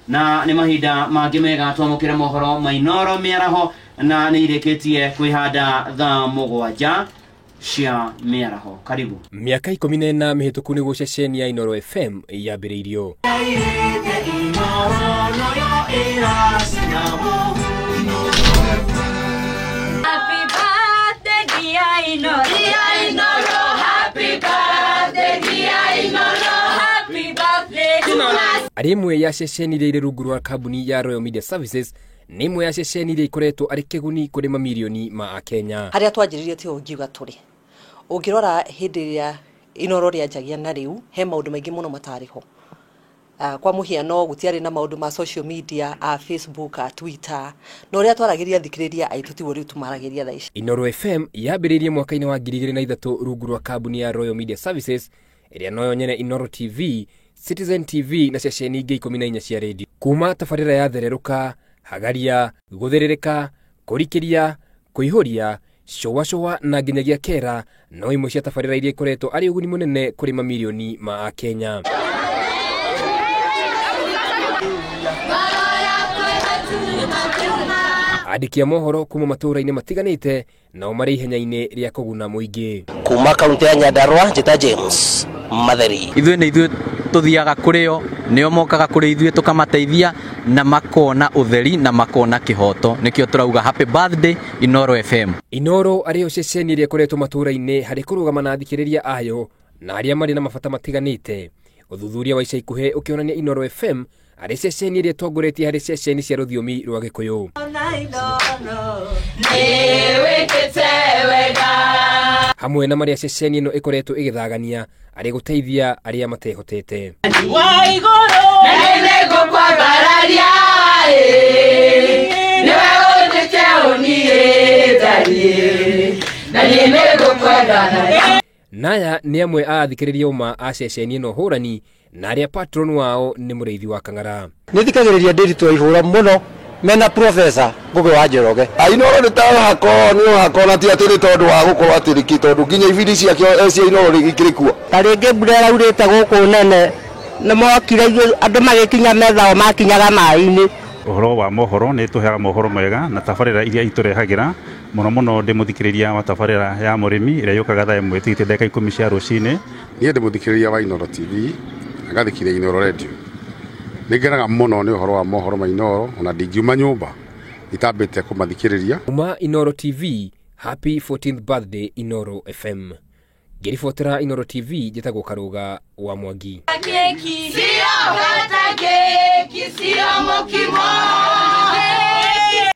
na nĩ mahinda mangĩ mega twamũkĩra mohoro ma Inoro mĩaraho na nĩ irĩkĩtie kwĩhanda thaa 7 cia mĩaraho. Karibu. Miaka 14 mĩhĩtũku nĩguo ceceni ya Inoro FM yambĩrĩirio. Arĩ imwe ya ceceni iria irĩ rungu rwa kambuni ya Royal Media Services nĩ imwe ya ceceni iria ikoretwo arĩ kĩguni kũrĩ mamirioni ma Akenya. Harĩa twanjĩrĩirie tĩ ũngiuga tũrĩ. Ũngĩrora hĩndĩ ĩrĩa Inoro rĩanjagia na rĩu he maũndũ maingĩ mũno matarĩ ho. Kwa mũhiano gũtiarĩ na maũndũ ma social media, Facebook, Twitter. No rĩa twaragĩria thikĩrĩria aitũ ti rĩu tumaragĩria thaa ici. Inoro FM yambĩrĩirie mwaka-inĩ wa 2003 rungu rwa kambuni ya Royal Media Services ĩrĩa noyo nyene Inoro TV, Citizen TV na ceceni ingĩ 14 cia radio. Kuma tabarĩra ya thererũka, hagaria, gũtherereka, kũrikĩria, kũihũria, showa na nginyagia kera, no imwe cia tabarĩra iria ikoretwo arĩ ũguni mũnene kũrĩ mamirioni ma Akenya. Andĩki a mohoro kuma matũũra-inĩ matiganĩte nao marĩ ihenya-inĩ rĩa kũguna mũingĩ. Kuma kaunti ya Nyandarua, njĩta James Matheri. Ithuĩ nĩ ithuĩ tuthiaga kũrĩo, nĩo mokaga kũrĩ ithuĩ tukamateithia na makona utheri na makona kĩhoto. Nĩkĩo turauga happy birthday Inoro FM. Inoro arĩ ceceni iria ikoretwo matũũra-inĩ harĩ kũrũgama na athikĩrĩria ayo na arĩa marĩ na mabata matiganĩte. Ũthuthuria wa ica ikuhĩ ũkĩonania Inoro FM arĩ ceceni iria tongoretie harĩ ceceni cia rũthiomi rwa Gĩkũyũ. Hamwe na marĩa ceceni ĩno ĩkoretwo ĩgĩthagania arĩ gũteithia arĩa matehotete. Naya nĩ amwe a athikĩrĩria uma a ceceni ĩno hũrani na arĩa patron wao nĩ mũrĩithi wa Kang'ara. Nĩ thikagĩrĩria ndĩritũ ihũra mũno mena professor Ngũgĩ wa Njoroge. Inoro nĩ ta hako na ti atĩ tondũ wa gũkorwo atĩrĩki tondũ nginya ibindi ciake cia Inoro igĩkĩrĩ kuo. Ta rĩngĩ mbura ĩraurĩte gũkũ nene nĩ mokire andũ magĩkinya metha o makinyaga maĩ-inĩ. Ũhoro wa mohoro nĩ tũheaga mohoro mega na tabarĩra iria itũrehagĩra mũno ndĩmũthikĩrĩria wa tabarĩra ya mũrĩmi ĩrĩa yũkaga thaa 1 tigĩte ndagĩka 10 cia rũcinĩ. Niĩ ndĩmũthikĩrĩria wa Inoro TV agathikĩrĩria Inoro Radio. Nĩngenaga mũno nĩ ũhoro wa mohoro ma Inoro ona ndingiuma nyũmba itambĩte kũmathikĩrĩria. Kuma Inoro TV, happy 14th birthday Inoro FM. Ngĩribotera Inoro TV njĩtagwo Karũga wa Mwangi.